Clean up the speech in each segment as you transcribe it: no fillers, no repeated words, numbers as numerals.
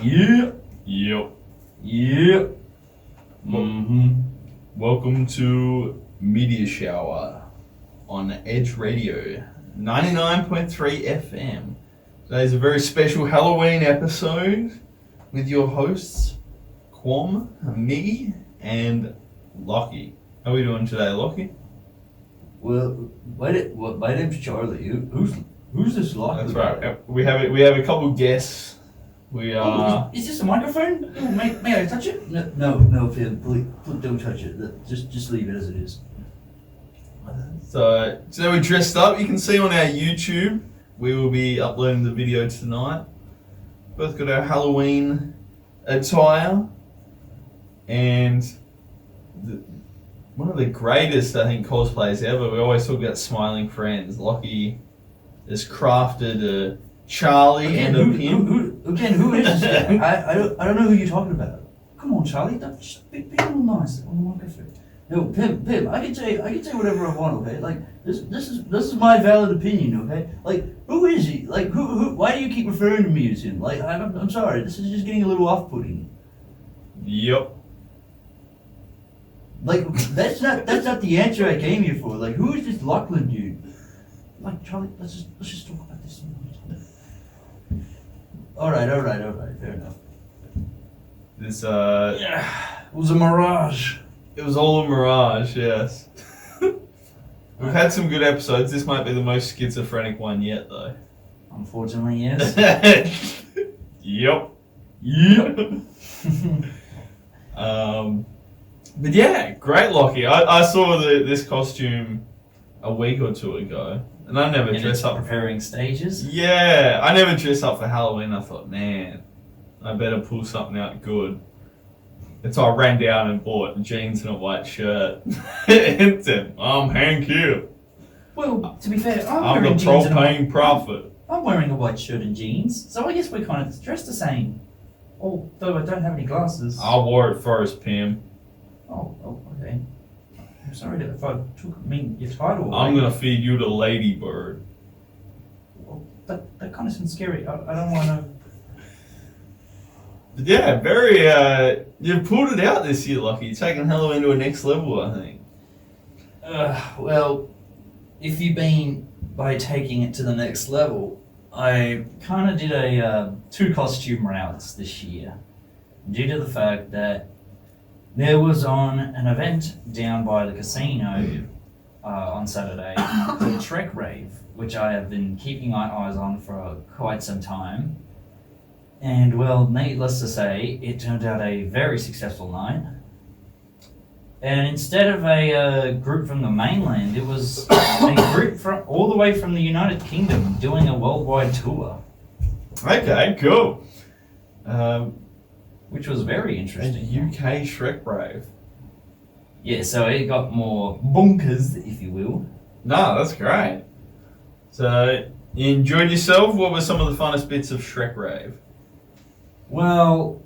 Yeah. Yep. Yeah. Welcome to Media Shower on Edge Radio, 99.3 FM. Today's a very special Halloween episode with your hosts, Qom, me, and Lochie. How are we doing today, Lochie? Well, my name's Charlie. Who's this lock? That's right. We have a couple guests. We are. Is this a microphone? Oh, may I touch it? No, Phil, please don't touch it. Just leave it as it is. So today we're dressed up. You can see on our YouTube. We will be uploading the video tonight. Both got our Halloween attire, and one of the greatest, I think, cosplays ever. We always talk about smiling friends. Lochie has crafted a Charlie and a Pim. Who is this guy? I don't know who you're talking about. Come on, Charlie. Just be a little nice on the microphone. No, Pim. I can say whatever I want. Okay, like this is my valid opinion. Okay, like who is he? Like who? Why do you keep referring to me as him? Like I'm sorry. This is just getting a little off-putting. Yep. Like that's not the answer I came here for. Like who is this Lachlan dude? Like Charlie, let's just talk about this. All right, fair enough. This It was a mirage. It was all a mirage, yes. We've had some good episodes. This might be the most schizophrenic one yet, though. Unfortunately, yes. Yep. But yeah, great, Lochie. I saw this costume a week or two ago, and I never dressed up. Preparing stages. Yeah, I never dressed up for Halloween. I thought, man, I better pull something out good. And so I ran down and bought jeans and a white shirt and said, I'm Hank here. Well, to be fair, I'm the propane prophet. I'm wearing a white shirt and jeans, so I guess we're kind of dressed the same. Although I don't have any glasses. I wore it first, Pim. Oh, okay. I'm sorry if I took your title away. I'm going to feed you the ladybird. Well, that kind of sounds scary. I don't want to... Yeah, very, you've pulled it out this year, Lochie. You're taking Halloween to a next level, I think. Well, if you mean by taking it to the next level, I kind of did 2 costume routes this year, due to the fact that there was on an event down by the casino on Saturday called Shrek Rave, which I have been keeping my eyes on for quite some time. And well, needless to say, it turned out a very successful night. And instead of a group from the mainland, it was a group from all the way from the United Kingdom doing a worldwide tour. Okay, cool. Which was very A interesting. UK Shrek Rave. Yeah, so it got more bonkers, if you will. No, that's great. So, you enjoyed yourself? What were some of the funnest bits of Shrek Rave? Well,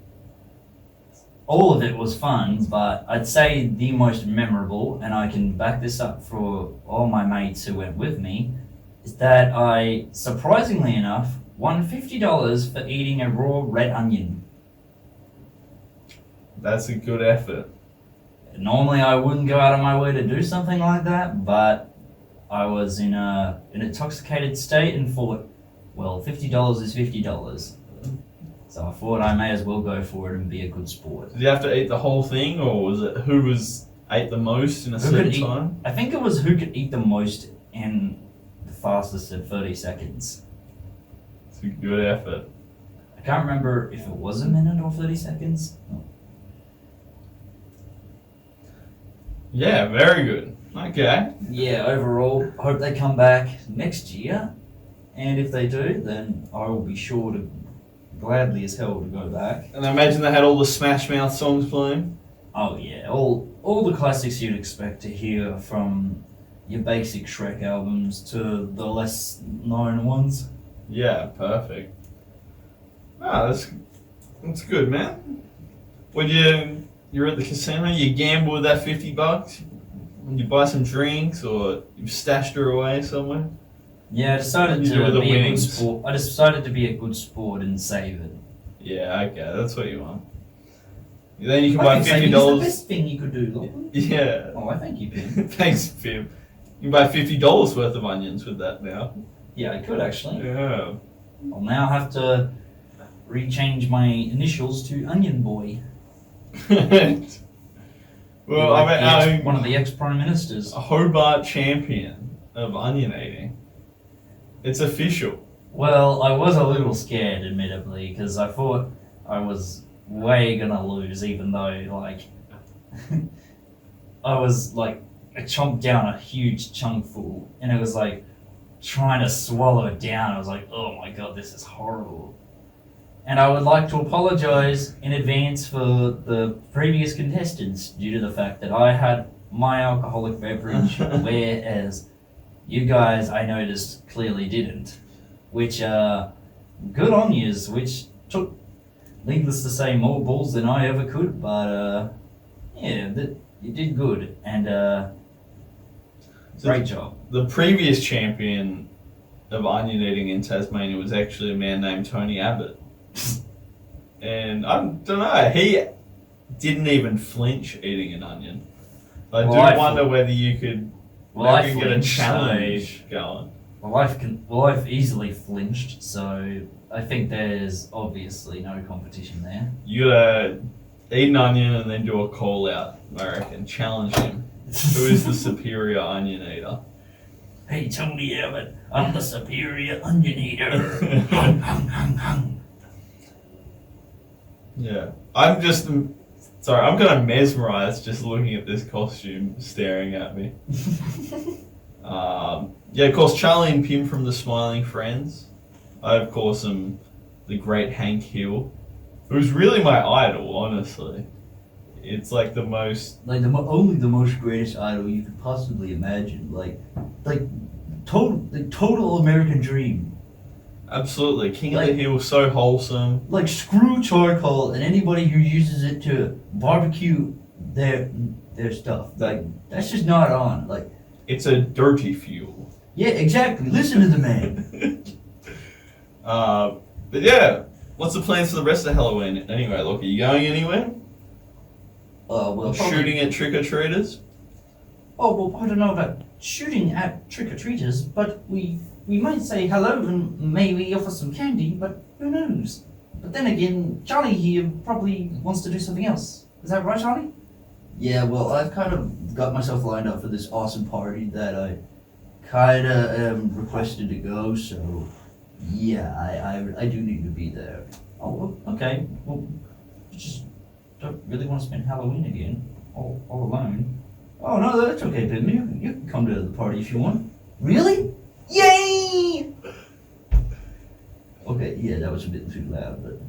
all of it was fun, but I'd say the most memorable, and I can back this up for all my mates who went with me, is that I, surprisingly enough, won $50 for eating a raw red onion. That's a good effort. Normally I wouldn't go out of my way to do something like that, but I was in an intoxicated state and thought, well, $50 is $50. So I thought I may as well go for it and be a good sport. Did you have to eat the whole thing, or was it who ate the most in a certain time? I think it was who could eat the most in the fastest at 30 seconds. It's a good effort. I can't remember if it was a minute or 30 seconds. Yeah, very good. Okay. Yeah, overall, hope they come back next year. And if they do, then I will be sure to gladly as hell to go back. And I imagine they had all the Smash Mouth songs playing. Oh yeah, all the classics you'd expect to hear, from your basic Shrek albums to the less known ones. Yeah, perfect. Ah, that's good, man. When you're at the casino, you gamble with that $50. When you buy some drinks, or you stashed her away somewhere. Yeah, I decided to be a good sport. I decided to be a good sport and save it. Yeah, okay, that's what you want. Then you can I buy think saving is the $50. best thing you could do, Lachlan. Yeah. Oh, I thank you, Pim. Thanks, Pim. You can buy $50 worth of onions with that now. Yeah, I could actually. Yeah. I'll now have to rechange my initials to Onion Boy. Well, Like I'm one of the ex-prime ministers. a Hobart champion of onion eating. It's official. Well, I was a little scared, admittedly, because I thought I was way gonna lose, even though, like, I was, like, I chomped down a huge chunk full, and it was, like, trying to swallow it down. I was like, oh my god, this is horrible. And I would like to apologize in advance for the previous contestants due to the fact that I had my alcoholic beverage, whereas you guys, I noticed, clearly didn't. Which, good on yous, which took, needless to say, more balls than I ever could, but, yeah, you did good, and, great job. The previous champion of onion eating in Tasmania was actually a man named Tony Abbott. And I don't know, he didn't even flinch eating an onion. I wonder whether you could maybe get a challenge going. Well, I've easily flinched, so I think there's obviously no competition there. You gotta eat an onion and then do a call out, I reckon. Challenge him. Who is the superior onion eater? Hey, Tony Abbott, I'm the superior onion eater. Hung, hung, hung, hung. Yeah. I'm kind of mesmerized just looking at this costume staring at me. Yeah, of course, Charlie and Pim from the Smiling Friends. I, of course, am the great Hank Hill, who's really my idol, honestly. It's like the most... Like, only the most greatest idol you could possibly imagine. Like total American dream. Absolutely. King of the Hill, so wholesome. Like, screw charcoal and anybody who uses it to barbecue their stuff. Like, that's just not on. Like, it's a dirty fuel. Yeah, exactly. Listen to the man. But yeah, what's the plans for the rest of Halloween? Anyway, look, are you going anywhere? Well, shooting at trick-or-treaters? Oh, well, I don't know about shooting at trick-or-treaters, but we might say hello and maybe offer some candy, but who knows? But then again, Charlie here probably wants to do something else. Is that right, Charlie? Yeah, well, I've kind of got myself lined up for this awesome party that I kind of requested to go, so yeah, I do need to be there. Oh, okay. Well, just don't really want to spend Halloween again, all alone. Oh, no, that's okay, Pim. You can come to the party if you want. Really? Yay! Okay, yeah, that was a bit too loud, but...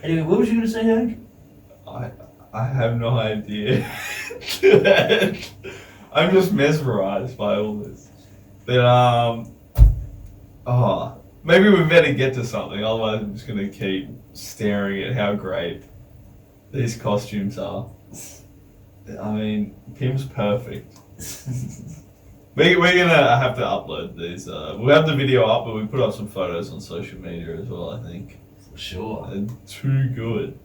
Anyway, what was you going to say, Hank? I have no idea. I'm just mesmerized by all this. But, maybe we better get to something, otherwise I'm just going to keep staring at how great these costumes are. I mean, Pim's perfect. We're gonna have to upload these. We'll have the video up, but we put up some photos on social media as well, I think. For sure. They're too good.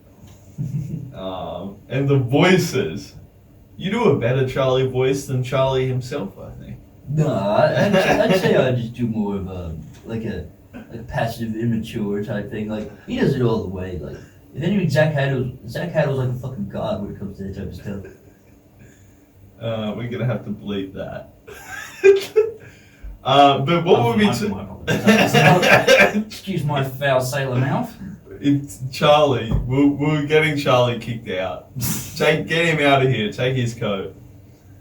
And the voices. You do a better Charlie voice than Charlie himself, I think. No, I'd say I just do more of a passive, immature type thing. Like, he does it all the way. Like, if anything, Zach Haddle's like a fucking god when it comes to that type of stuff. We're gonna have to bleep that. But what would be... Excuse my foul sailor mouth. It's Charlie. We're getting Charlie kicked out. Get him out of here. Take his coat.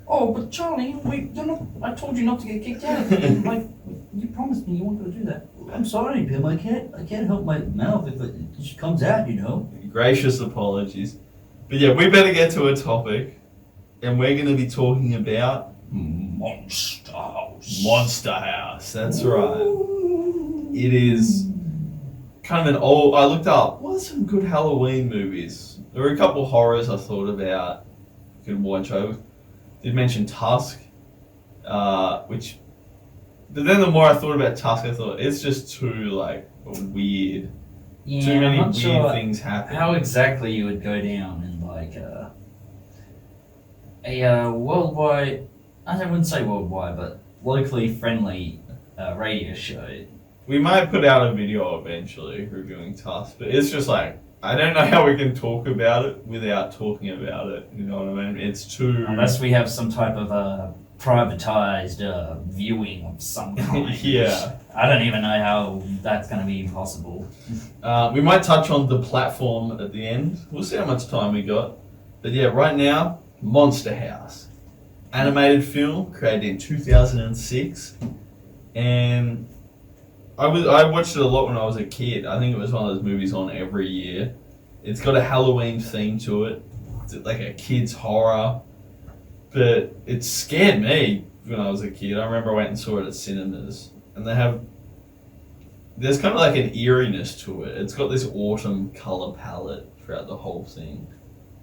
Oh, but Charlie, you're not... I told you not to get kicked out. Like, you promised me you weren't going to do that. I'm sorry, Pim. I can't help my mouth if it just comes out, you know. Gracious apologies. But yeah, we better get to a topic. And we're going to be talking about... Monster House. Monster House. That's right. It is kind of an old... I looked up, what are some good Halloween movies? There were a couple horrors I thought about. You could watch. I did mention Tusk, which... But then the more I thought about Tusk, I thought it's just too, like, weird Yeah, Too many I'm not weird sure things happen. how exactly you would go down in like a worldwide. I wouldn't say worldwide, but locally friendly radio show. We might put out a video eventually reviewing Tusk, but it's just like I don't know how we can talk about it without talking about it. You know what I mean? It's too. Unless we have some type of privatized viewing of some kind. Yeah. I don't even know how that's going to be possible. We might touch on the platform at the end. We'll see how much time we got. But yeah, right now, Monster House. Animated film created in 2006. And I watched it a lot when I was a kid. I think it was one of those movies on every year. It's got a Halloween theme to it. It's like a kid's horror. But it scared me when I was a kid. I remember I went and saw it at cinemas. And there's kind of like an eeriness to it. It's got this autumn colour palette throughout the whole thing.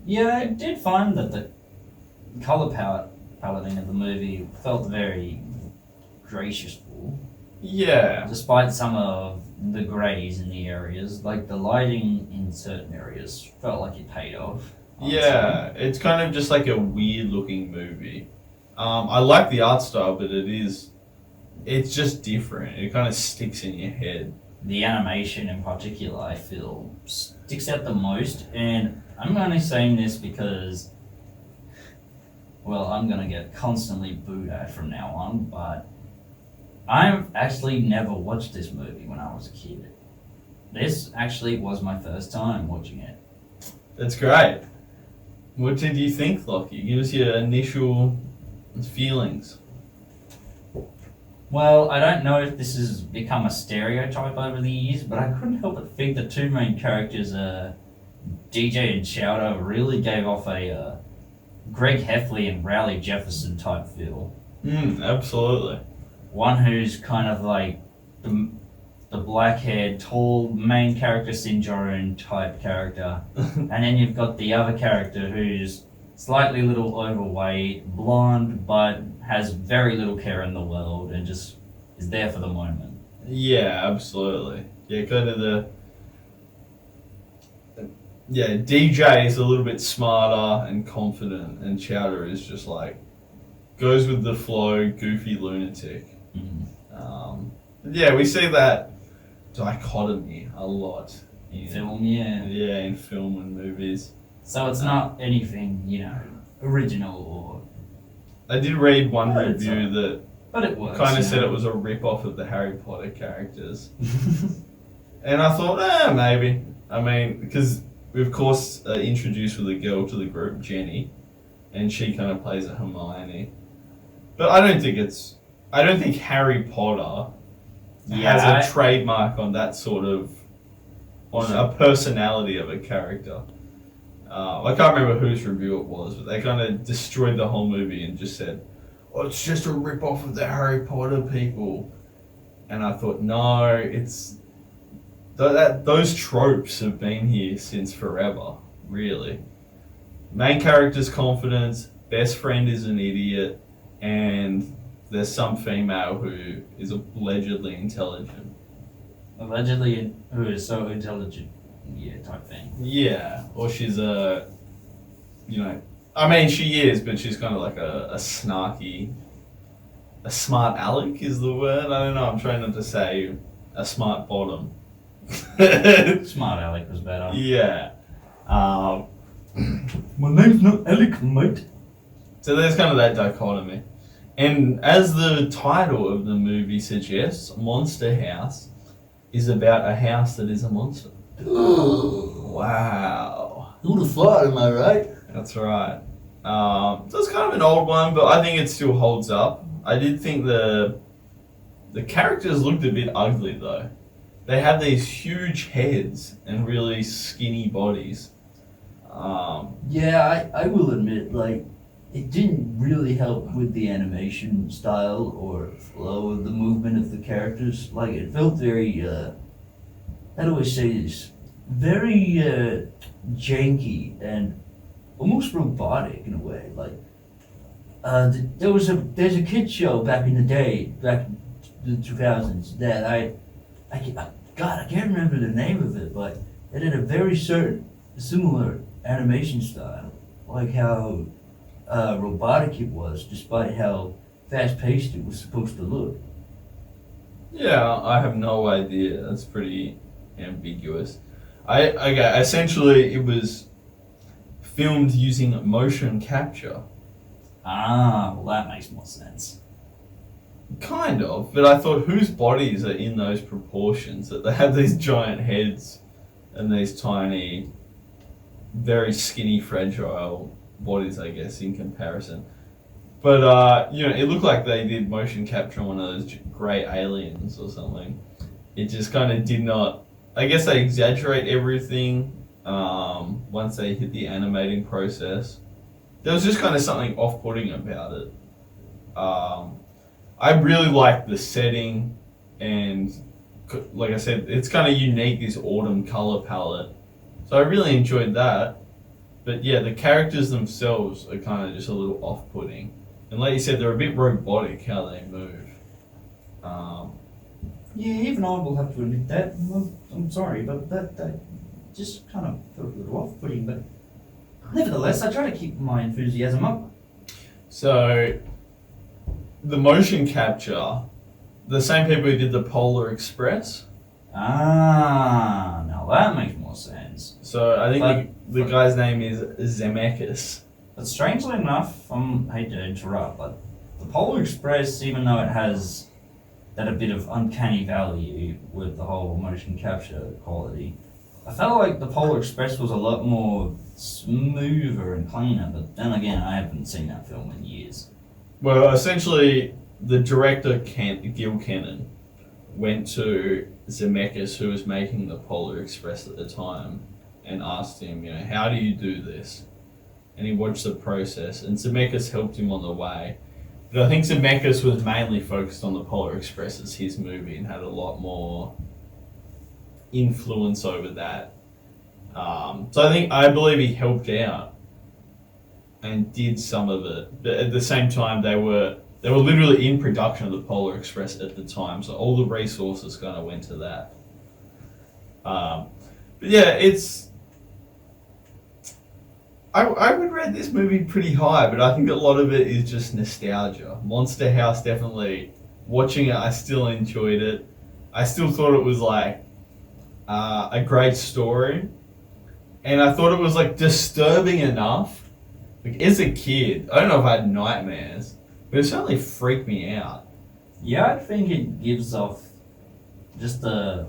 Yeah, I did find that the colour paletting of the movie felt very graceful. Yeah. Despite some of the greys in the areas, like the lighting in certain areas felt like it paid off. Honestly. Yeah, it's kind of just like a weird looking movie. I like the art style, but it's just different. It kind of sticks in your head. The animation in particular, I feel, sticks out the most, and I'm only saying this because, well, I'm gonna get constantly booed at from now on, but I've actually never watched this movie when I was a kid. This actually was my first time watching it. That's great. What did you think, Lochie? Give us your initial feelings. Well, I don't know if this has become a stereotype over the years, but I couldn't help but think the two main characters, DJ and Chowder, really gave off a Greg Heffley and Rowley Jefferson type feel. Absolutely. One who's kind of like the black-haired, tall main character syndrome type character, and then you've got the other character who's slightly little overweight, blonde, but has very little care in the world and just is there for the moment. Yeah, absolutely. Yeah, kind of DJ is a little bit smarter and confident, and Chowder is just like goes with the flow, goofy lunatic. Yeah, we see that dichotomy a lot in Film, yeah. Yeah, in film and movies. So it's not anything, original or... I did read one But it's review that But it works. kind of said it was a rip-off of the Harry Potter characters. And I thought, maybe. I mean, because we of course introduced with a girl to the group, Jenny, and she kind of plays a Hermione. But I don't think Harry Potter has a trademark on that sort of, on a personality of a character. I can't remember whose review it was, but they kind of destroyed the whole movie and just said, "Oh, it's just a rip-off of the Harry Potter people." And I thought, no, it's those tropes have been here since forever, really. Main character's confidence, best friend is an idiot, and there's some female who is allegedly intelligent. Allegedly, who is so intelligent, type thing. Yeah, or she's I mean, she is, but she's kind of like a snarky, a smart aleck is the word. I don't know, I'm trying not to say a smart bottom. Smart Alec was better. Yeah. My name's not Alec, mate. So there's kind of that dichotomy. And as the title of the movie suggests, Monster House is about a house that is a monster. Wow. Who'd have thought, am I right? That's right. So it's kind of an old one, but I think it still holds up. I did think the characters looked a bit ugly though. They have these huge heads and really skinny bodies. Yeah, I will admit, it didn't really help with the animation style or flow of the movement of the characters. It felt very, how do I say this? Very janky and almost robotic in a way. There's a kids show back in the day, back in the 2000s, that I God, I can't remember the name of it, but it had a very similar animation style, like how robotic it was, despite how fast-paced it was supposed to look. Yeah, I have no idea. That's pretty ambiguous. Okay, essentially it was filmed using motion capture. Ah, well, that makes more sense. Kind of, but I thought whose bodies are in those proportions that they have these giant heads and these tiny, very skinny, fragile bodies, I guess, in comparison. But, it looked like they did motion capture on one of those grey aliens or something. It just kind of did not. I guess they exaggerate everything once they hit the animating process. There was just kind of something off-putting about it. I really like the setting, and like I said, it's kind of unique, this autumn color palette. So I really enjoyed that. But yeah, the characters themselves are kind of just a little off-putting. And like you said, they're a bit robotic how they move. Yeah, even I will have to admit that. Well, I'm sorry, but that just kind of felt a little off-putting. But nevertheless, I try to keep my enthusiasm up. So the motion capture, the same people who did the Polar Express. Ah, now that makes more sense. So I think the guy's name is Zemeckis. But strangely enough, I hate to interrupt, but the Polar Express, even though it has that a bit of uncanny value with the whole motion capture quality, I felt like the Polar Express was a lot more smoother and cleaner. But then again, I haven't seen that film in years. Well, essentially, the director, Gil Kennan, went to Zemeckis, who was making the Polar Express at the time, and asked him, how do you do this? And he watched the process, and Zemeckis helped him on the way. But I think Zemeckis was mainly focused on the Polar Express as his movie and had a lot more influence over that. So I believe he helped out and did some of it, but at the same time they were literally in production of the Polar Express at the time, so all the resources kind of went to that. But yeah, I would rate this movie pretty high, but I think a lot of it is just nostalgia. Monster House, definitely. Watching it, I still enjoyed it. I still thought it was like a great story, and I thought it was like disturbing enough. Like as a kid, I don't know if I had nightmares, but it certainly freaked me out. Yeah, I think it gives off just the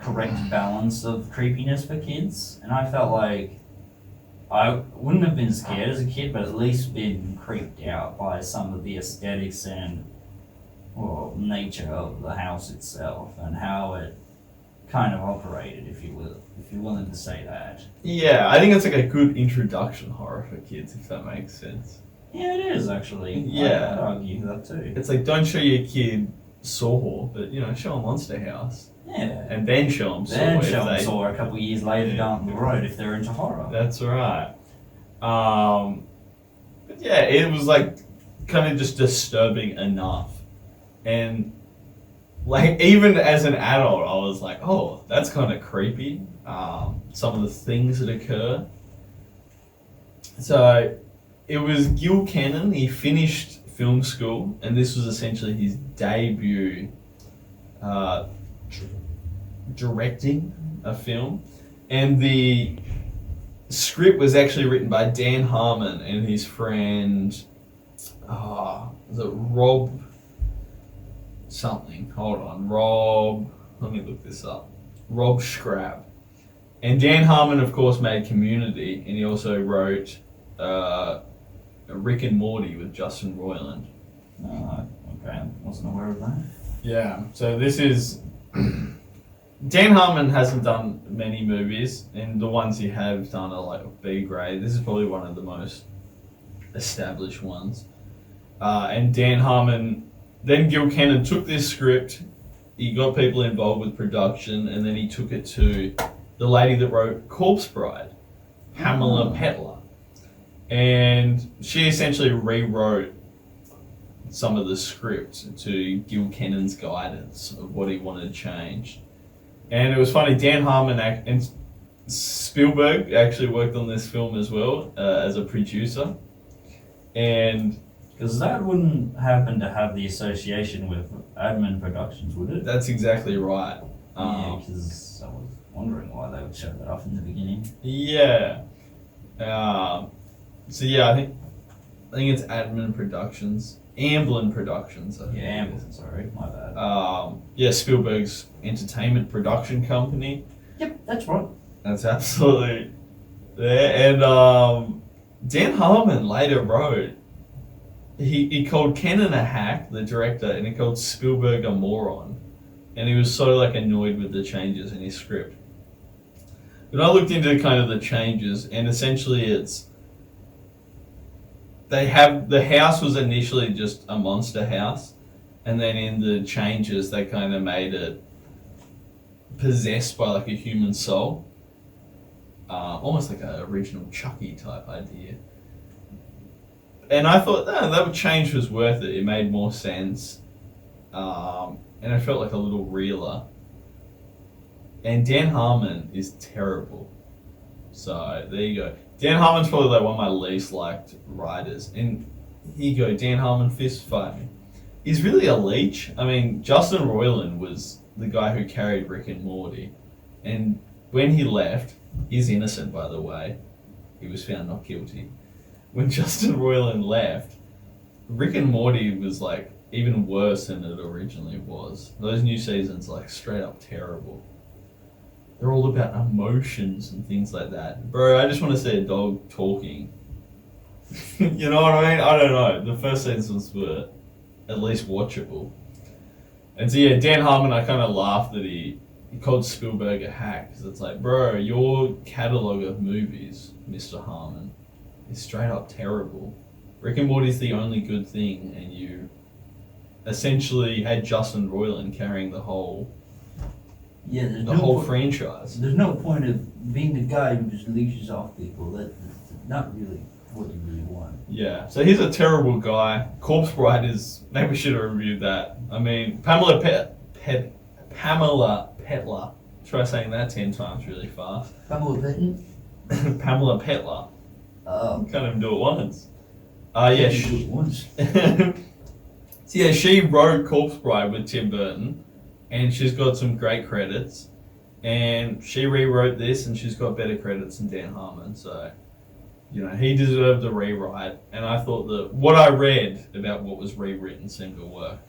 correct balance of creepiness for kids, and I felt like I wouldn't have been scared as a kid, but at least been creeped out by some of the aesthetics and nature of the house itself and how it kind of operated, if you're willing to say that. Yeah, I think it's like a good introduction horror for kids, if that makes sense. Yeah, it is actually. Yeah. I'd argue that too. It's like, don't show your kid Saw, but show them Monster House. Yeah. And then show them Saw. Then show them Saw a couple of years later down the road if they're into horror. That's right. But yeah, it was like kind of just disturbing enough. And like even as an adult, I was like, oh, that's kind of creepy. Some of the things that occur. So it was Gil Kennan. He finished film school, and this was essentially his debut directing a film. And the script was actually written by Dan Harmon and his friend, was it Rob something? Hold on, let me look this up. Rob Scrab. And Dan Harmon, of course, made Community, and he also wrote Rick and Morty with Justin Roiland. Okay, I wasn't aware of that. Yeah, so this is... Dan Harmon hasn't done many movies, and the ones he has done are like B grade. This is probably one of the most established ones. And Dan Harmon, then Gil Kennan took this script, he got people involved with production, and then he took it to the lady that wrote Corpse Bride, Pamela Petler. And she essentially rewrote some of the script to Gil Kennan's guidance of what he wanted changed. And it was funny, Dan Harmon and Spielberg actually worked on this film as well as a producer. And Because that wouldn't happen to have the association with Admin Productions, would it? that's exactly right. Yeah, because I was wondering why they would show that off in the beginning. Yeah. So yeah, I think it's Admin Productions, Amblin Productions. I think Yeah, it is. sorry, my bad. Yeah, Spielberg's entertainment production company. Yep, that's right. That's absolutely there. And Dan Harmon later wrote, he called Kennan a hack, the director, and he called Spielberg a moron. And he was so like annoyed with the changes in his script. But I looked into kind of the changes, and essentially it's the house was initially just a monster house, and then in the changes they kind of made it possessed by like a human soul, almost like an original Chucky type idea. And I thought that change was worth it. It made more sense, and it felt like a little realer. And Dan Harmon is terrible. So there you go. Dan Harmon's probably like one of my least liked writers. And here you go, Dan Harmon fist fighting. He's really a leech. I mean, Justin Roiland was the guy who carried Rick and Morty. And when he left, he's innocent by the way. He was found not guilty. When Justin Roiland left, Rick and Morty was like even worse than it originally was. Those new seasons like straight up terrible. They're all about emotions and things like that. Bro, I just want to see a dog talking. You know what I mean? I don't know. The first seasons were at least watchable. And so yeah, Dan Harmon, I kind of laughed that he called Spielberg a hack. Because it's like, bro, your catalogue of movies, Mr. Harmon, is straight up terrible. Rick and Morty's the only good thing, and you essentially had Justin Roiland carrying the whole franchise. There's no point of being the guy who just leashes off people. That's not really what you really want. Yeah, so he's a terrible guy. Corpse Bride is, maybe we should have reviewed that. I mean, Pamela Petler. Try saying that 10 times really fast. Pamela Petton? Pamela Petler. Oh. Can't even do it once. Yeah, do it once. So yeah, she wrote Corpse Bride with Tim Burton, and she's got some great credits. And she rewrote this, and she's got better credits than Dan Harmon. So, you know, he deserved a rewrite. And I thought that what I read about what was rewritten seemed to work.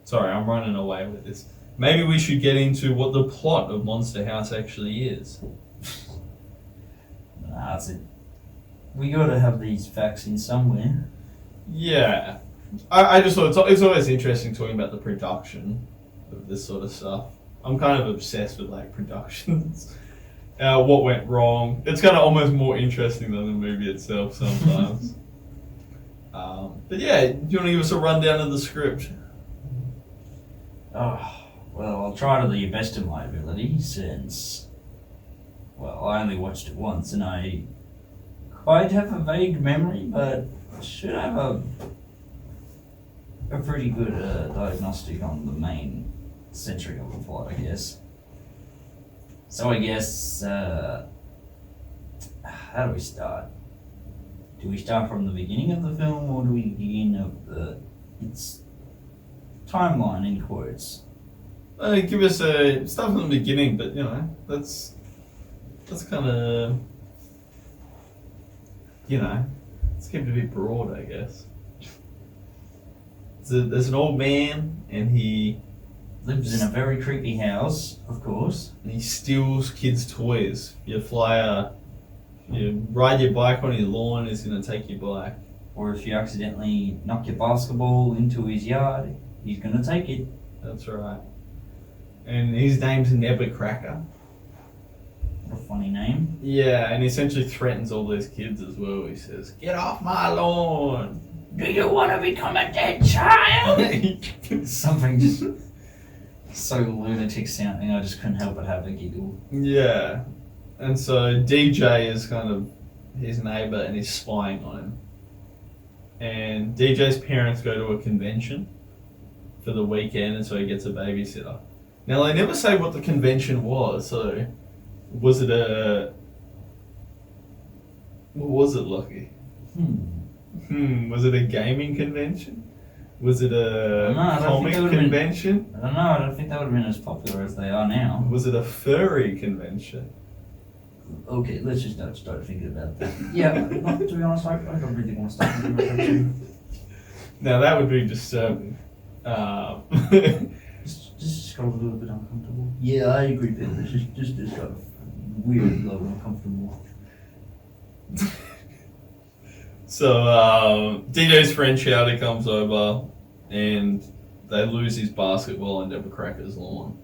Sorry, I'm running away with this. Maybe we should get into what the plot of Monster House actually is. Nah, that's it. We gotta have these facts in somewhere. Yeah. I just thought it's always interesting talking about the production of this sort of stuff. I'm kind of obsessed with like productions. What went wrong. It's kind of almost more interesting than the movie itself sometimes. But yeah, do you want to give us a rundown of the script? Oh, well, I'll try to the best of my ability since, well, I only watched it once and I quite have a vague memory, but should have a pretty good diagnostic on the main century of the plot, I guess. So I guess, how do we start? Do we start from the beginning of the film, or do we begin of its timeline in quotes? Give us a start from the beginning, but you know, that's kind of, you know, let's keep it a bit broad, I guess. There's an old man, and he Lives in a very creepy house, of course. and he steals kids' toys. You ride your bike on his lawn, he's gonna take your bike. Or if you accidentally knock your basketball into his yard, he's gonna take it. That's right. And his name's Nebuchadnezzar. What a funny name. Yeah, and he essentially threatens all those kids as well. He says, "Get off my lawn!" Do you want to become a dead child? Something just so lunatic sounding, I just couldn't help but have a giggle. Yeah, and so DJ is kind of his neighbor, and he's spying on him. And DJ's parents go to a convention, for the weekend, and so he gets a babysitter. Now they never say what the convention was. So was it a? What was it, Lochie? Was it a gaming convention? Was it a comic convention? I don't know. I don't think that would have been as popular as they are now. Was it a furry convention? Okay, let's just not start thinking about that. Yeah, not, to be honest, I don't really want to start thinking about that too. Now that would be disturbing. Just got a little bit uncomfortable. Yeah, I agree, Peter. This just got weird, low, uncomfortable. So DJ's friend Chowder comes over and they lose his basketball on Nevercracker's lawn.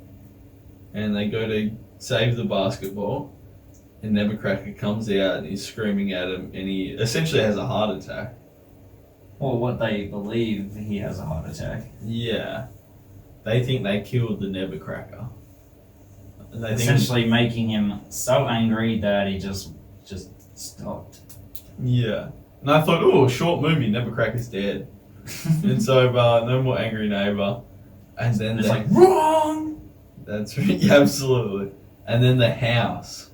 And they go to save the basketball and Nevercracker comes out and he's screaming at him and he essentially has a heart attack. Or what they believe he has a heart attack. Yeah. They think they killed the Nevercracker. And they think Essentially making him so angry that he just stopped. yeah. And I thought, oh, short movie, Nevercracker's dead. And so, no more angry neighbor. And then It's the- like, wrong! That's right, yeah, absolutely. And then the house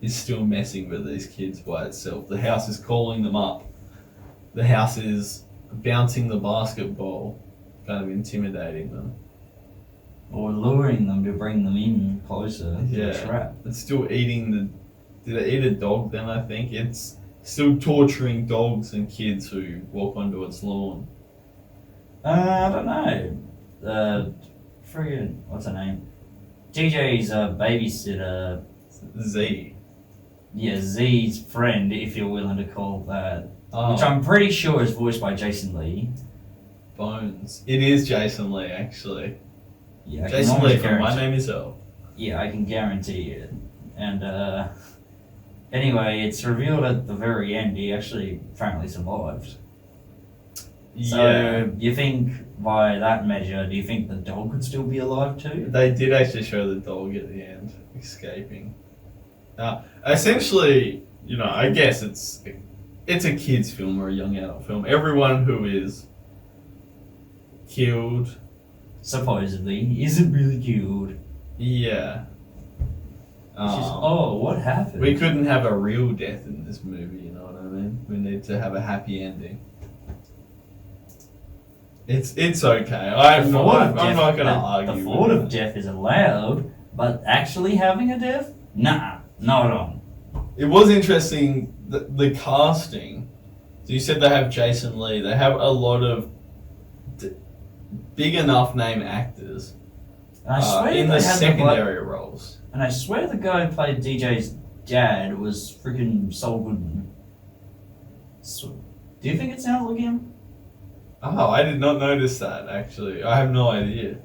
is still messing with these kids by itself. The house is calling them up. The house is bouncing the basketball, kind of intimidating them. Or luring them to bring them in closer to Yeah. a trap. It's still eating the... Did it eat a dog then, I think? It's still torturing dogs and kids who walk onto its lawn. I don't know. Friggin', what's her name? DJ's babysitter. Z. Yeah, Z's friend, if you're willing to call that. Oh, Which I'm pretty sure is voiced by Jason Lee. Bones. It is Jason Lee, actually. Yeah, I can Jason almost Lee from My guarantee- Name Is Earl. Yeah, I can guarantee it. And anyway, it's revealed at the very end he actually apparently survived. So you think by that measure, do you think the dog could still be alive too? They did actually show the dog at the end escaping. Essentially, you know, I guess it's a kids' film or a young adult film. Everyone who is killed, Supposedly, isn't really killed. yeah. It's just, oh, what happened? We couldn't have a real death in this movie, you know what I mean? We need to have a happy ending. It's okay. I'm not going to argue. The thought with of it. death is allowed, but actually having a death? Nah, not on. It was interesting, the casting. So you said they have Jason Lee. They have a lot of big enough name actors And I swear in they the had secondary roles. And I swear the guy who played DJ's dad was freaking Saul Goodman. So, do you think it sounds like him? Oh, I did not notice that, actually. I have no idea.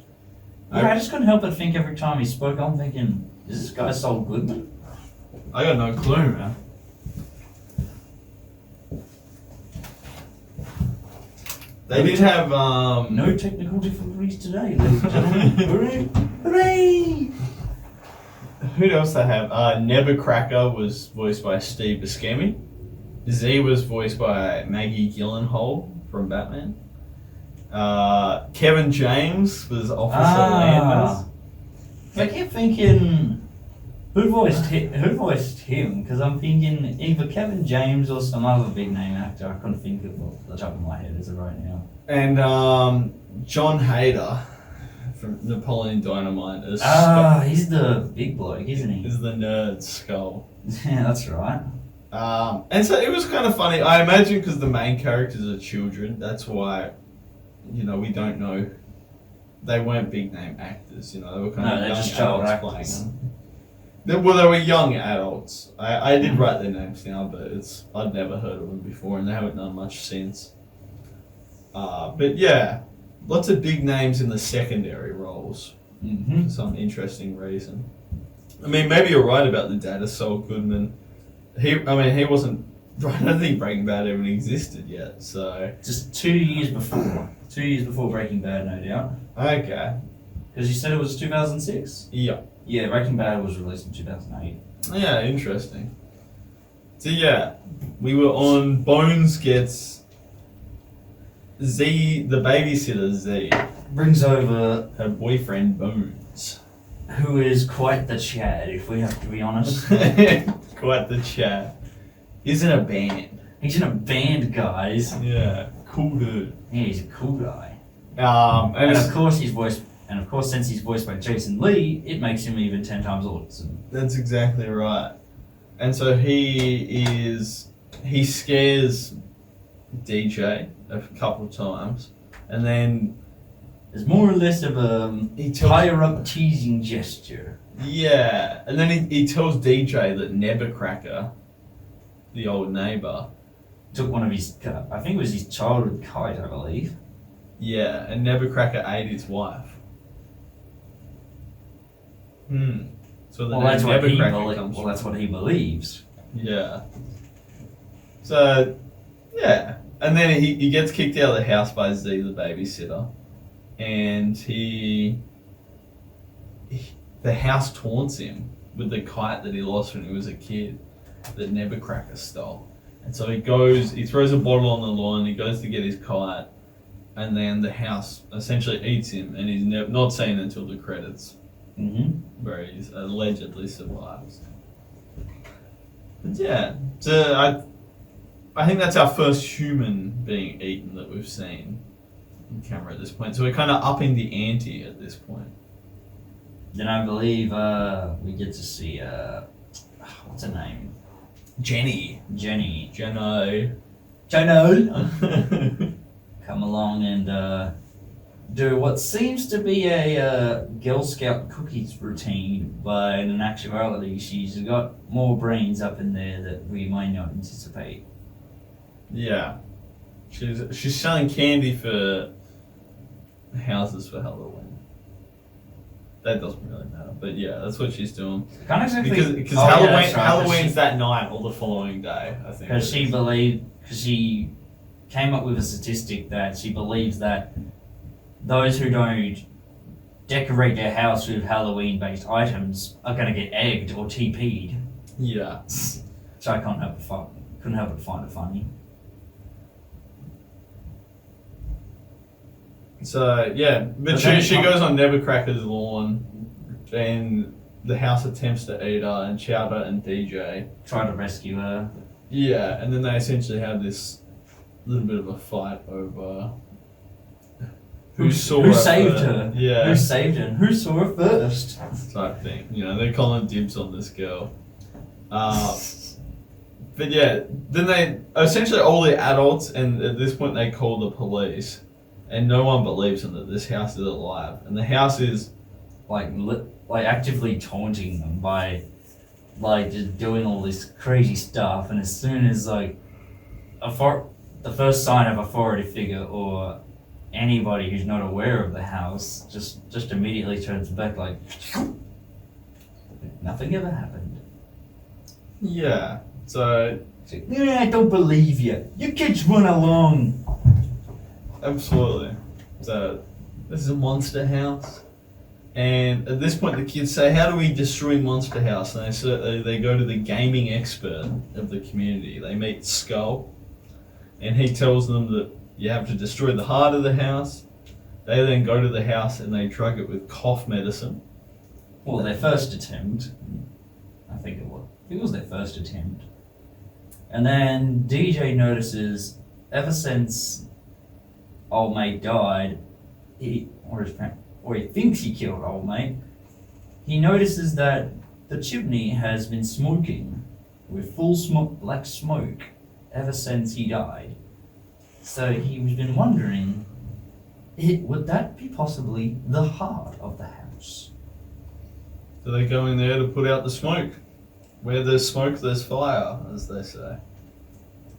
Yeah, I just couldn't help but think every time he spoke, I'm thinking, is this guy Saul Goodman? I got no clue, man. They did have, No technical difficulties today, ladies and gentlemen. Hooray! Hooray! Who else they have? Nevercracker was voiced by Steve Buscemi. Z was voiced by Maggie Gyllenhaal from Batman. Kevin James was Officer Landers. I keep thinking, who voiced him? Because I'm thinking either Kevin James or some other big name actor. I couldn't think of off the top of my head as of right now. And John Hader from Napoleon Dynamite is, He's the big bloke, isn't he? is the nerd skull. Yeah, that's right. And so it was kind of funny. I imagine because the main characters are children, that's why, you know, we don't know. They weren't big name actors, you know. They were kind of they're young just child adults actors. playing them. They were young adults. I did write their names down, but I'd never heard of them before, and they haven't done much since. But yeah, lots of big names in the secondary roles Mm-hmm. for some interesting reason. I mean, maybe you're right about the dad of Saul Goodman. He wasn't. I don't think Breaking Bad even existed yet. So Just 2 years before. 2 years before Breaking Bad, no doubt. okay, Because you said it was 2006? yeah, Yeah, Breaking Bad was released in 2008. yeah, interesting. So yeah, we were on Bones gets Z, the babysitter Z, brings over Her boyfriend Bones. who is quite the Chad, if we have to be honest. Quite the chat. He's in a band. He's in a band, guys. Yeah, cool dude. Yeah, he's a cool guy. And And it's- of course, since he's voiced by Jason Lee, it makes him even 10 times awesome. That's exactly right. And so he scares DJ a couple of times, and then It's more or less of a he tells higher up teasing gesture. yeah, and then he tells DJ that Nevercracker, the old neighbor, Took one of his, I think it was his childhood kite, I believe. yeah, and Nevercracker ate his wife. So the Well, that's name what he Nevercracker comes well, from. that's what he believes. Yeah. So, yeah. And then he gets kicked out of the house by Z, the babysitter. And the house taunts him with the kite that he lost when he was a kid that Nevercracker stole. And so he throws a bottle on the lawn, he goes to get his kite, and then the house essentially eats him, and he's not seen until the credits, where he allegedly survives. But yeah, so I think that's our first human being eaten that we've seen on camera at this point. So we're kind of upping the ante at this point. Then I believe we get to see, what's her name? Jenny. Jenno. Jenno. Come along and do what seems to be a Girl Scout cookies routine, but in actuality she's got more brains up in there that we might not anticipate. Yeah. She's selling candy for houses for Halloween. That doesn't really matter, but yeah, that's what she's doing. Can't exactly Because Oh, yeah, Halloween, that's right, Halloween's that night or the following day, I think. Because she came up with a statistic that she believes that those who don't decorate their house with Halloween-based items are going to get egged or TP'd. Yeah. So I couldn't help but find it funny. So yeah, but then she goes on Nevercracker's lawn, and the house attempts to eat her, and Chowder and DJ. Try to rescue her. Yeah, and then they essentially have this little bit of a fight over who saved her. Yeah, Who saved her and who saw her first. type thing. You know, they're calling dibs on this girl. But yeah, then they essentially all the adults, and at this point they call the police. And no one believes them that this house is alive. And the house is like actively taunting them by just doing all this crazy stuff, and as soon as the first sign of authority figure or anybody who's not aware of the house just immediately turns back like nothing ever happened. yeah. So It's like, I don't believe you. You kids run along. absolutely. So this is a monster house. And at this point, the kids say, "How do we destroy Monster House?" And they go to the gaming expert of the community. They meet Skull, and he tells them that you have to destroy the heart of the house. They then go to the house and they drug it with cough medicine. Well, their first attempt. I think it was their first attempt. And then DJ notices, ever since old mate died, he thinks he killed old mate, he notices that the chimney has been smoking with full black smoke ever since he died. So he's been wondering, would that be possibly the heart of the house? So they go in there to put out the smoke. Where there's smoke, there's fire, as they say.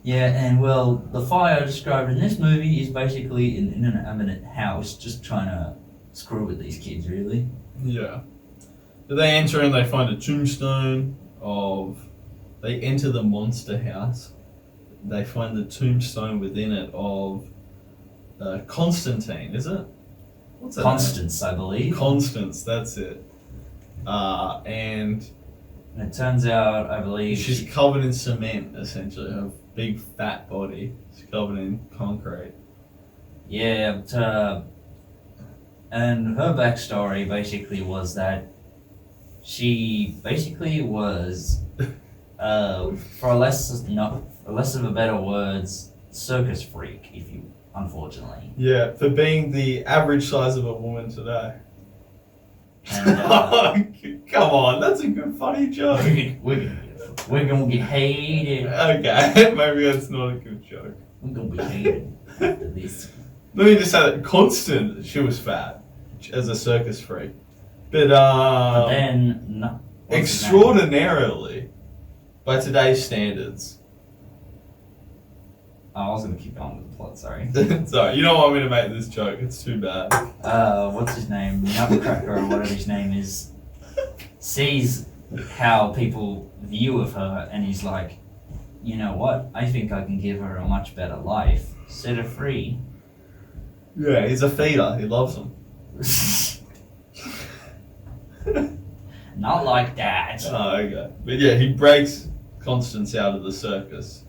Yeah, and well, the fire described in this movie is basically an inanimate house just trying to screw with these kids, really. Yeah. So they enter and they find a tombstone they enter the monster house. They find the tombstone within it of Constantine, is it? What's that Constance, I name? believe. Constance, that's it. And And it turns out, I believe, she's covered in cement, essentially. Her big fat body is covered in concrete. yeah, And her backstory basically was that she basically was, for less of a better words, circus freak, if you, unfortunately. Yeah, for being the average size of a woman today. And, Come on, that's a good funny joke. we're gonna get hated. Okay, maybe that's not a good joke. We're gonna be hated after this. Let me just say that Constant, she was fat as a circus freak. But But then, no, what's his name? extraordinarily, by today's standards. I was gonna keep going with the plot, sorry. Sorry, you don't want me to make this joke, it's too bad. What's his name? Nutcracker or whatever his name is, sees how people view of her and he's like, you know what? I think I can give her a much better life. Set her free. Yeah, he's a feeder, he loves them. Not like that. Oh, okay. But yeah, he breaks Constance out of the circus.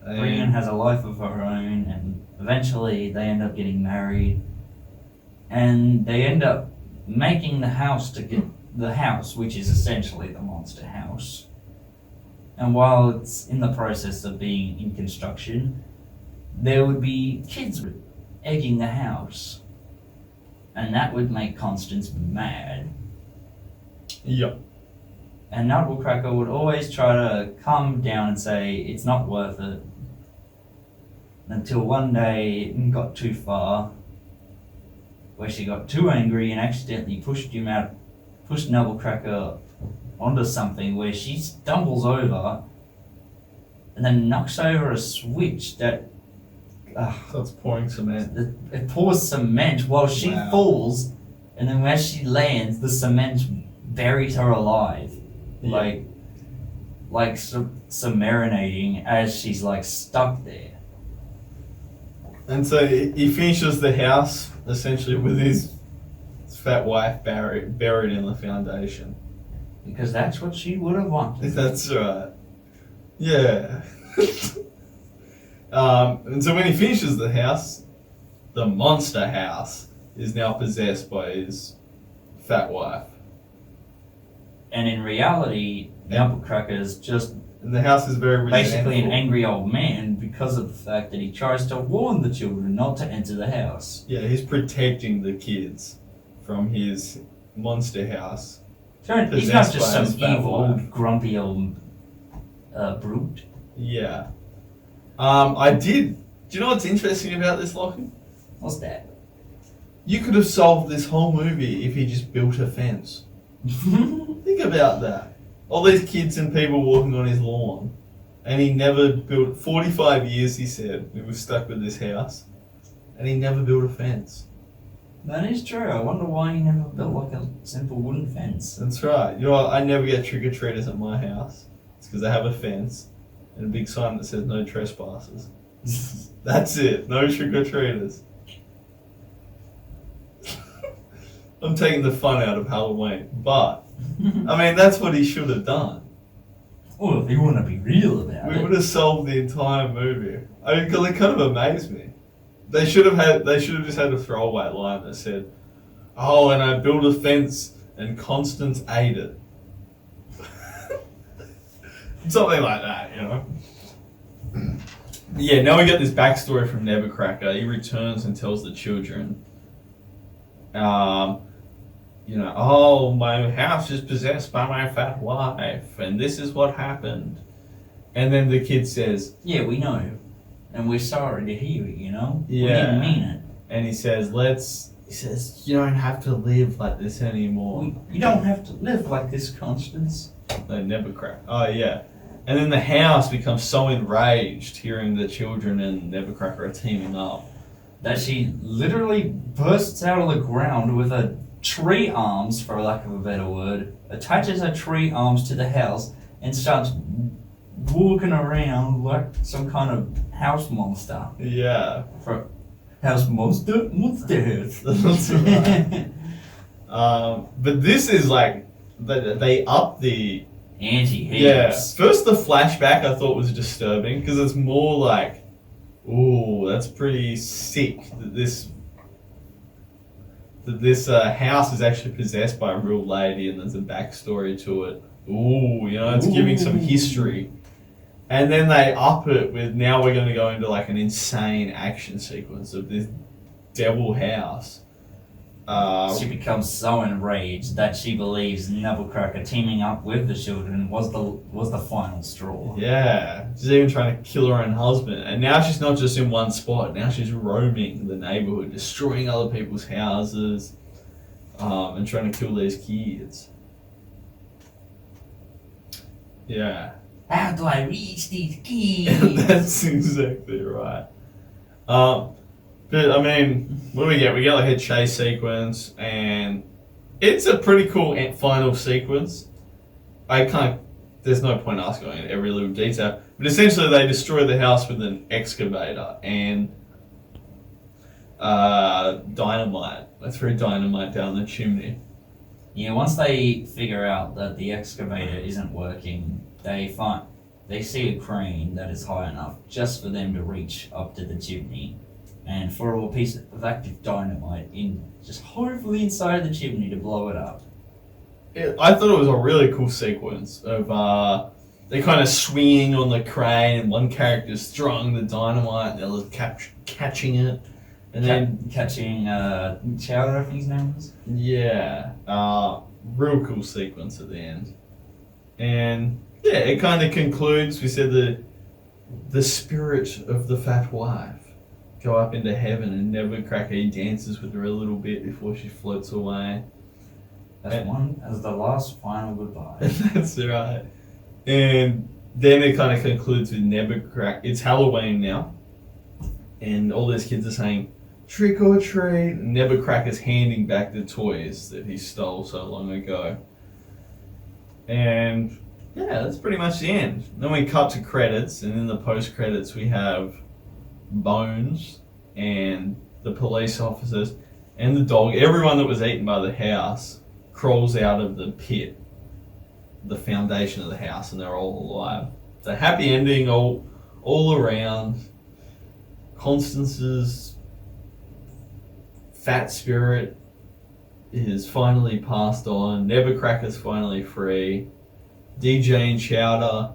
Brienne has a life of her own, and eventually they end up getting married, and they end up making the house, which is essentially the monster house. And while it's in the process of being in construction, there would be kids egging the house, and that would make Constance mad. Yep. And Nutcracker would always try to calm down and say it's not worth it. Until one day it got too far, where she got too angry and accidentally pushed Nutcracker onto something where she stumbles over and then knocks over a switch that So it's pouring cement. it pours cement while she Wow. falls, and then as she lands, the cement buries her alive. Yeah. Like submarinating as she's like stuck there. And so he finishes the house essentially with his fat wife buried in the foundation. Because that's what she would have wanted. That's right. Yeah. And so when he finishes the house, the monster house is now possessed by his fat wife. And in reality, Nutcracker's just And the house is very basically an resentful. angry old man because of the fact that he tries to warn the children not to enter the house. Yeah, he's protecting the kids from his monster house. So he's not Possessed just by some his fat evil, wife. grumpy old brute. Yeah. Do you know what's interesting about this, Lochie? What's that? You could have solved this whole movie if he just built a fence. Think about that. All these kids and people walking on his lawn, and he never built. 45 years, he said, he was stuck with this house, and he never built a fence. That is true. I wonder why he never built like a simple wooden fence. That's right. You know what? I never get trick or treaters at my house. It's because I have a fence and a big sign that says no trespassers. That's it. No trick or treaters. I'm taking the fun out of Halloween, but I mean that's what he should have done. Well, if you want to be real about We it. would have solved the entire movie. I mean, because it kind of amazed me. They should have just had a throwaway line that said, "Oh, and I built a fence, and Constance ate it." Something like that, you know. Yeah. Now we get this backstory from Nutcracker. He returns and tells the children, "Oh, my house is possessed by my fat wife, and this is what happened." And then the kid says, Yeah, we know. And we're sorry to hear it, you know? Yeah. We didn't mean it. and he says, "You don't have to live like this anymore." You don't have to live like this, Constance. They never crack. Oh yeah. And then the house becomes so enraged hearing the children and Nutcracker are teaming up. That she literally bursts out of the ground with her tree arms, for lack of a better word, attaches her tree arms to the house and starts walking around like some kind of house monster. Yeah. For house monster? Monster house. That's right. But this is like, they up the... Anti-heaps. Yeah. First the flashback I thought was disturbing because it's more like, ooh, that's pretty sick that this that this house is actually possessed by a real lady, and there's a backstory to it. Ooh, it's giving some history. And then they up it with, now we're going to go into like an insane action sequence of this devil house. She becomes so enraged that she believes Nettlecracker teaming up with the children was the final straw. Yeah, she's even trying to kill her own husband. And now she's not just in one spot, now she's roaming the neighborhood, destroying other people's houses, and trying to kill these kids. Yeah. How do I reach these kids? That's exactly right. But I mean, what do we get? We get like a chase sequence, and it's a pretty cool final sequence. There's no point us going into every little detail, but essentially they destroy the house with an excavator and dynamite. They threw dynamite down the chimney. Yeah, once they figure out that the excavator isn't working, they see a crane that is high enough just for them to reach up to the chimney, and for a piece of active dynamite just hopefully inside the chimney to blow it up. I thought it was a really cool sequence of they kind of swinging on the crane, and one character's throwing the dynamite, and the other's catching it, and then catching Chowder, I think his name was. Yeah, real cool sequence at the end, and yeah, it kind of concludes. We said the spirit of the fat wife go up into heaven, and Nettlecracker dances with her a little bit before she floats away. As the last final goodbye. That's right. And then it kind of concludes with Nettlecracker. It's Halloween now, and all those kids are saying, "Trick or treat." And Nettlecracker's handing back the toys that he stole so long ago. And yeah, that's pretty much the end. Then we cut to credits, and in the post-credits we have Bones and the police officers and the dog. Everyone that was eaten by the house crawls out of the pit, the foundation of the house, and they're all alive. It's a happy ending all around. Constance's fat spirit is finally passed on. Nettlecracker's finally free. DJ and Chowder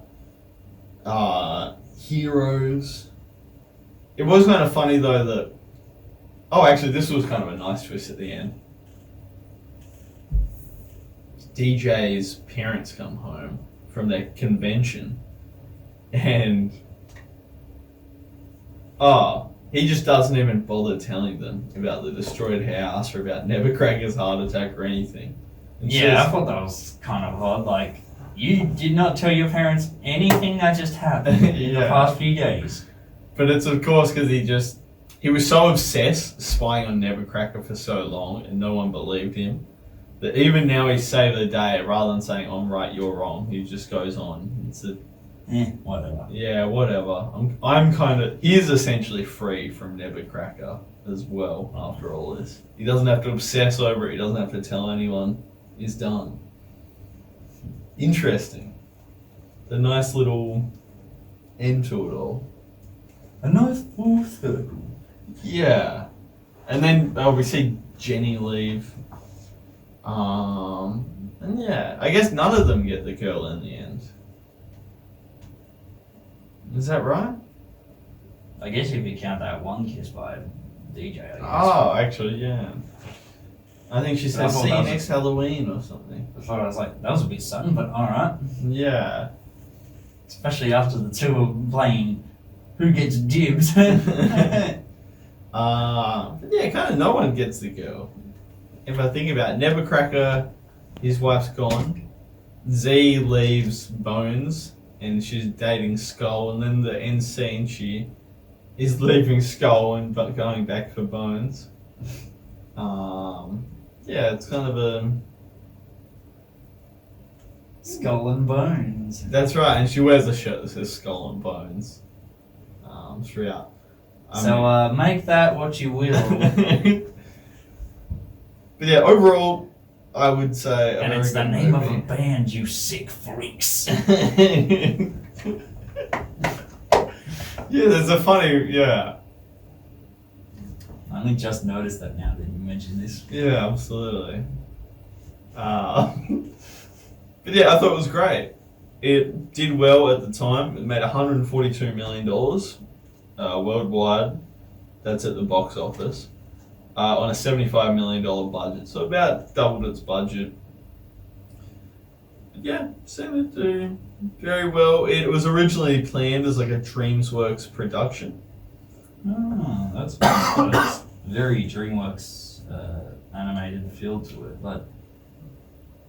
heroes. It was kind of funny though that... Oh, actually, this was kind of a nice twist at the end. DJ's parents come home from their convention, and he just doesn't even bother telling them about the destroyed house or about Nettlecracker's heart attack or anything. And Yeah, says, I thought that was kind of odd. Like, you did not tell your parents anything that just happened in the Yeah. past few days. But it's of course because he was so obsessed spying on Nettlecracker for so long, and no one believed him, that even now he saved the day, rather than saying, "I'm right, you're wrong," he just goes on. Whatever. Yeah, whatever. I'm kind of... He's essentially free from Nettlecracker as well after all this. He doesn't have to obsess over it. He doesn't have to tell anyone. He's done. Interesting. A nice little end to it all. A nice full circle. Yeah. And then we see Jenny leave. And yeah, I guess none of them get the girl in the end. Is that right? I guess if you count that one kiss by DJ, I guess. Oh, actually, yeah. I think she said, I thought "See you that was- next Halloween" or something. I thought I was like, that was a bit sudden, but alright. Yeah. Especially after the two were playing who gets dibs. But yeah, kind of no one gets the girl. If I think about it, Nettlecracker, his wife's gone. Z leaves Bones, and she's dating Skull, and then the end scene, she is leaving Skull and going back for Bones. Yeah, it's kind of a... Skull and Bones. That's right, and she wears a shirt that says Skull and Bones throughout. So make that what you will. But yeah, overall, I would say... And it's the name of a band, you sick freaks. Yeah, there's a funny... Yeah. I only just noticed that now that you mentioned this. Yeah, absolutely. But yeah, I thought it was great. It did well at the time. It made $142 million worldwide. That's at the box office. On a $75 million budget. So about doubled its budget. But yeah, seemed to do very well. It was originally planned as like a DreamWorks production. Oh, that's fun. It's very DreamWorks animated feel to it, but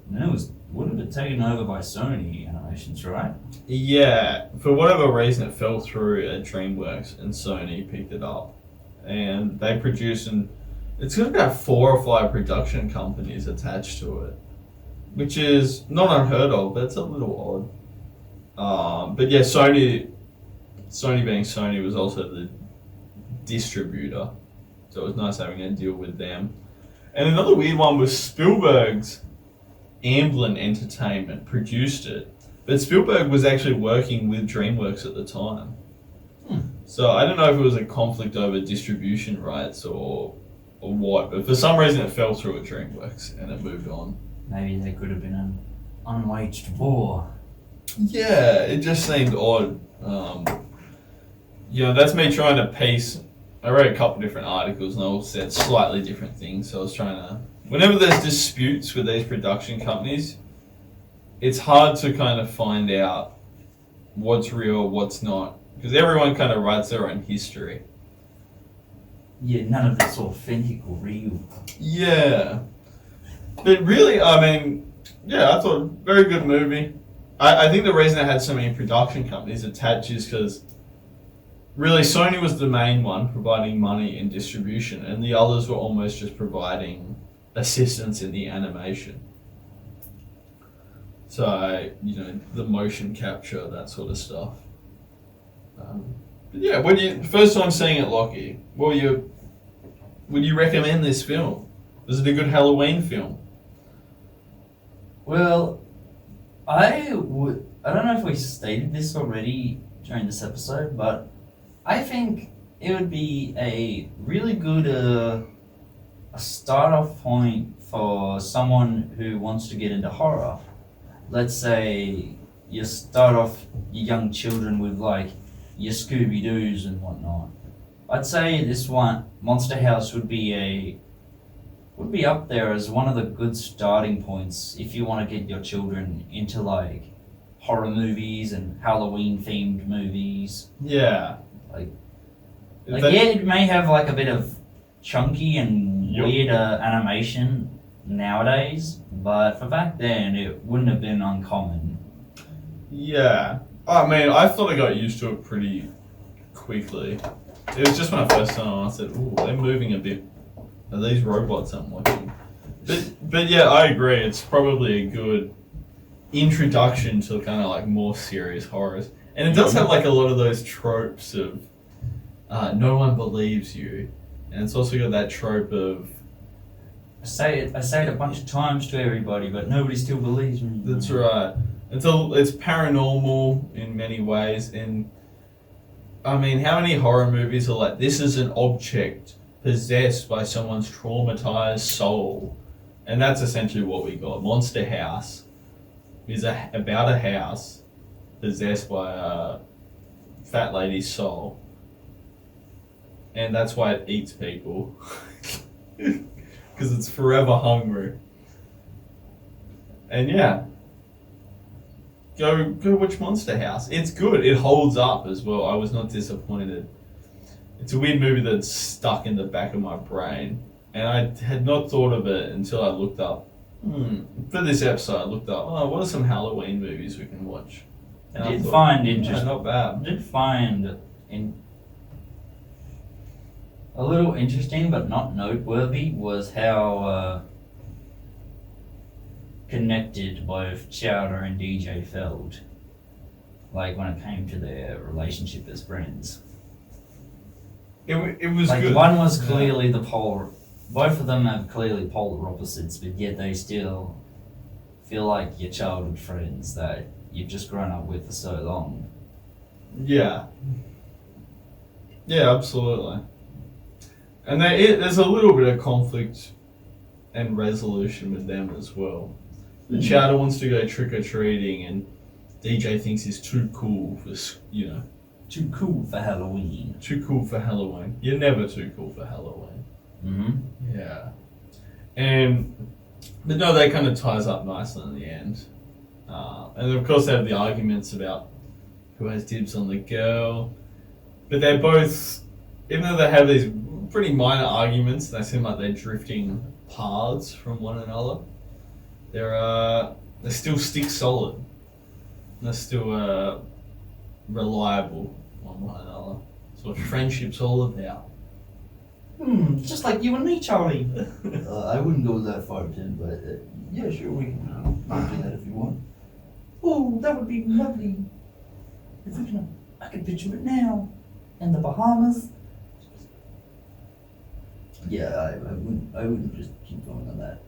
then it wouldn't have been taken over by Sony Animations, right? Yeah, for whatever reason it fell through at DreamWorks and Sony picked it up. And they produce, and it's got about 4 or 5 production companies attached to it, which is not unheard of, but it's a little odd. But yeah, Sony being Sony was also the distributor, so it was nice having a deal with them. And another weird one was Spielberg's Amblin Entertainment produced it, but Spielberg was actually working with DreamWorks at the time. So I don't know if it was a conflict over distribution rights or what, but for some reason it fell through at DreamWorks and it moved on. Maybe there could have been an unwaged war. Yeah, it just seemed odd. That's me trying to piece. I read a couple different articles and they all said slightly different things, so I was trying to. Whenever there's disputes with these production companies, it's hard to kind of find out what's real, what's not, because everyone kind of writes their own history. Yeah, none of it's authentic or real. Yeah. But really, I mean, yeah, I thought very good movie. I think the reason it had so many production companies attached is because really Sony was the main one providing money and distribution, and the others were almost just providing assistance in the animation. So, the motion capture, that sort of stuff. But yeah, first time seeing it, Lochie, would you recommend this film? Was it a good Halloween film? Well, I don't know if we stated this already during this episode, but I think it would be a really good a start-off point for someone who wants to get into horror. Let's say you start off your young children with like your Scooby-Doos and whatnot. I'd say this one, Monster House, would be up there as one of the good starting points if you want to get your children into like horror movies and Halloween themed movies. Yeah. It may have like a bit of chunky and weird animation nowadays, but for back then it wouldn't have been uncommon. Yeah. I mean, I thought I got used to it pretty quickly. It was just when I first saw it, I said, ooh, they're moving a bit. Are these robots I'm watching? But yeah, I agree. It's probably a good introduction to kind of like more serious horrors. And it does have like a lot of those tropes of no one believes you. And it's also got that trope of I say it a bunch of times to everybody, but nobody still believes me. That's right. It's paranormal in many ways, and I mean, how many horror movies are like, this is an object possessed by someone's traumatized soul? And that's essentially what we got. Monster House is about a house possessed by a fat lady's soul. And that's why it eats people. Because it's forever hungry. And yeah. Go watch Monster House. It's good. It holds up as well. I was not disappointed. It's a weird movie that's stuck in the back of my brain. And I had not thought of it until I looked up. For this episode, I looked up, what are some Halloween movies we can watch? And I did find interesting. Not bad. I did find a little interesting but not noteworthy was how connected both Chowder and DJ felt, like when it came to their relationship as friends. It was like good. one was clearly the polar. Both of them have clearly polar opposites, but yet they still feel like your childhood friends that you've just grown up with for so long. Yeah. Yeah, absolutely. And there's a little bit of conflict and resolution with them as well. The Chowder wants to go trick or treating, and DJ thinks he's too cool for Too cool for Halloween. too cool for Halloween. You're never too cool for Halloween. Mm-hmm. Yeah. But no, that kind of ties up nicely in the end. And of course they have the arguments about who has dibs on the girl. But they're both, even though they have these pretty minor arguments, they seem like they're drifting paths from one another. They still stick solid. They're still reliable on one another. That's what friendship's all about. Just like you and me, Charlie. I wouldn't go that far, Tim, but yeah, sure, we can do that if you want. Oh, that would be lovely. I can picture it now. In the Bahamas. Yeah, I wouldn't just keep going on that.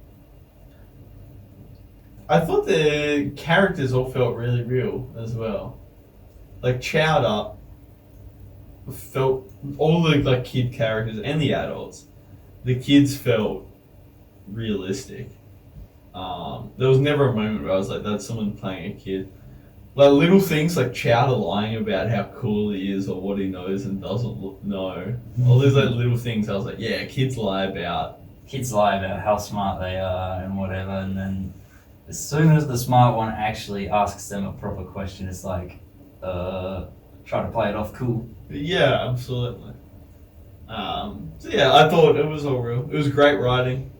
I thought the characters all felt really real as well. Like Chowder felt, all the like kid characters and the adults, the kids felt realistic. There was never a moment where I was like, that's someone playing a kid. Like little things like Chowder lying about how cool he is or what he knows and doesn't know. All these like little things I was like, yeah, kids lie about. Kids lie about how smart they are and whatever, and then as soon as the smart one actually asks them a proper question, it's like, try to play it off cool. Yeah, absolutely. So yeah, I thought it was all real. It was great writing.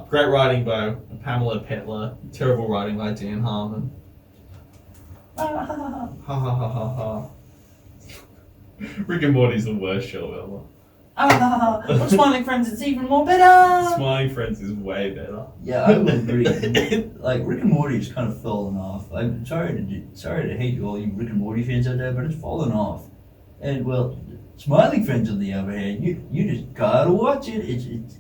Great writing by Pamela Petler. Terrible writing by Dan Harmon. Ha ha ha ha ha. Rick and Morty's the worst show ever. Smiling Friends, it's even more better. Smiling Friends is way better. Yeah, I would agree. Like Rick and Morty's kind of fallen off. I'm sorry to hate all you Rick and Morty fans out there, but it's fallen off. And well, Smiling Friends on the other hand, you just gotta watch it.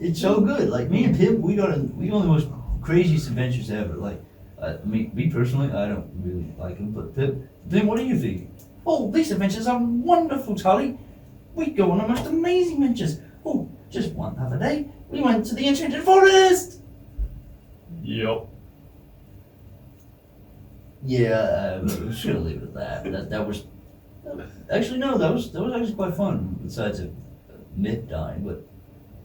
It's so good. Like me and Pip, we go on the most craziest adventures ever. Like me personally, I don't really like them, but Pip, what do you think? Oh, these adventures are wonderful, Charlie. We go on the most amazing adventures. Oh, just one other day, we went to the Enchanted Forest. Yep. Yeah, we should leave it at that. That was actually no, that was actually quite fun. Besides a myth dying, but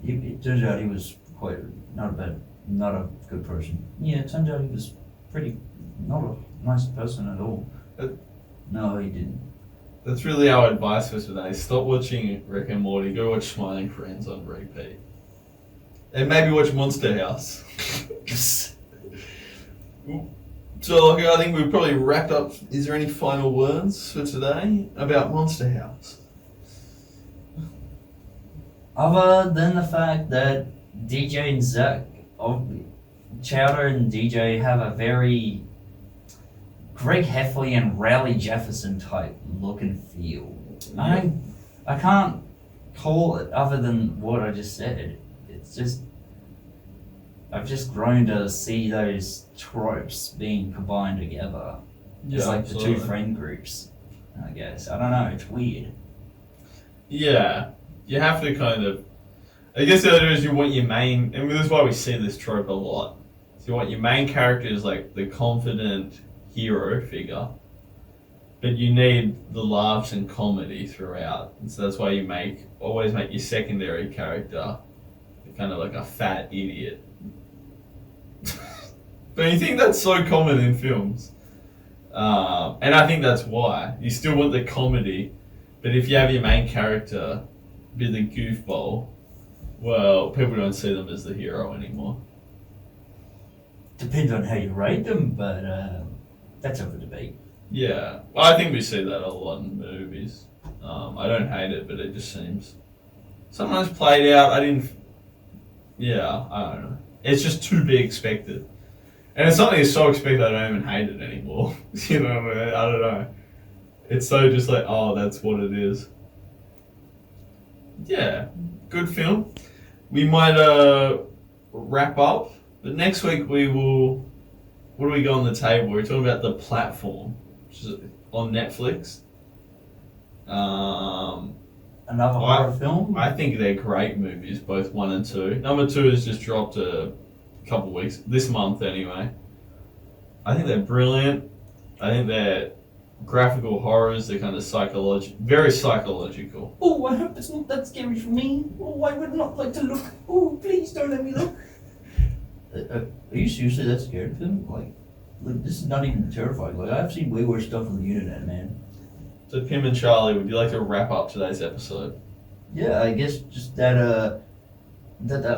it turns out he was quite not a good person. Yeah, it turned out he was not a nice person at all. No, he didn't. That's really our advice for today. Stop watching Rick and Morty. Go watch Smiling Friends on repeat. And maybe watch Monster House. So, I think we've probably wrapped up. Is there any final words for today about Monster House? Other than the fact that DJ and Zach, Chowder and DJ have a very Greg Heffley and Rowley Jefferson type look and feel. Yeah. I can't call it other than what I just said. It's just, I've just grown to see those tropes being combined together. It's like the two friend groups, I guess. I don't know, it's weird. Yeah, you have to kind of, I guess the other is you want your main, and this is why we see this trope a lot. So you want your main character is like the confident hero figure, but you need the laughs and comedy throughout. And so that's why you always make your secondary character kind of like a fat idiot. But you think that's so common in films. And I think that's why. You still want the comedy, but if you have your main character be the goofball, well, people don't see them as the hero anymore. Depends on how you rate them, but that's up for debate. Yeah, well, I think we see that a lot in movies. I don't hate it, but it just seems sometimes played out. I don't know. It's just to be expected. And it's something that's so expected I don't even hate it anymore. You know what I mean? I don't know. It's so just like, oh, that's what it is. Yeah, good film. We might wrap up, but next week we will. What do we got on the table? We're talking about The Platform, which is on Netflix. another horror film. I think they're great movies, both 1 and 2. Number 2 has just dropped a couple weeks, this month anyway. I think they're brilliant. I think they're graphical horrors. They're kind of very psychological. Oh, I hope it's not that scary for me. Oh, I would not like to look. Oh, please don't let me look. Are you seriously that scared of him? Like, this is not even terrifying. Like, I've seen way worse stuff on the internet, man. So, Pim and Charlie, would you like to wrap up today's episode? Yeah, I guess just that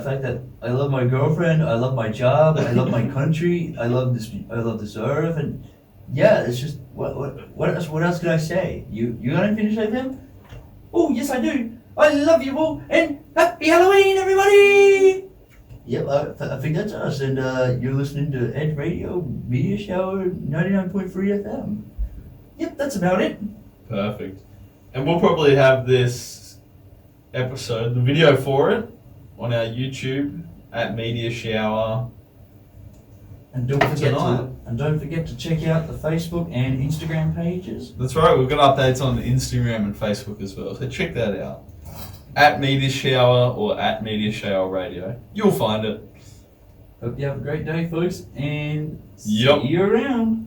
fact that I love my girlfriend, I love my job, I love my country, I love this earth, and yeah, it's just what else can I say? You gonna finish like him? Oh, yes, I do. I love you all, and happy Halloween, everybody! Yep, I think that's us, and you're listening to Edge Radio Media Shower 99.3 FM. Yep, that's about it. Perfect. And we'll probably have this episode, the video for it, on our YouTube at Media Shower. And don't forget to check out the Facebook and Instagram pages. That's right, we've got updates on Instagram and Facebook as well, so check that out. At Media Shower or at Media Shower Radio. You'll find it. Hope you have a great day, folks, and Yep. see you around.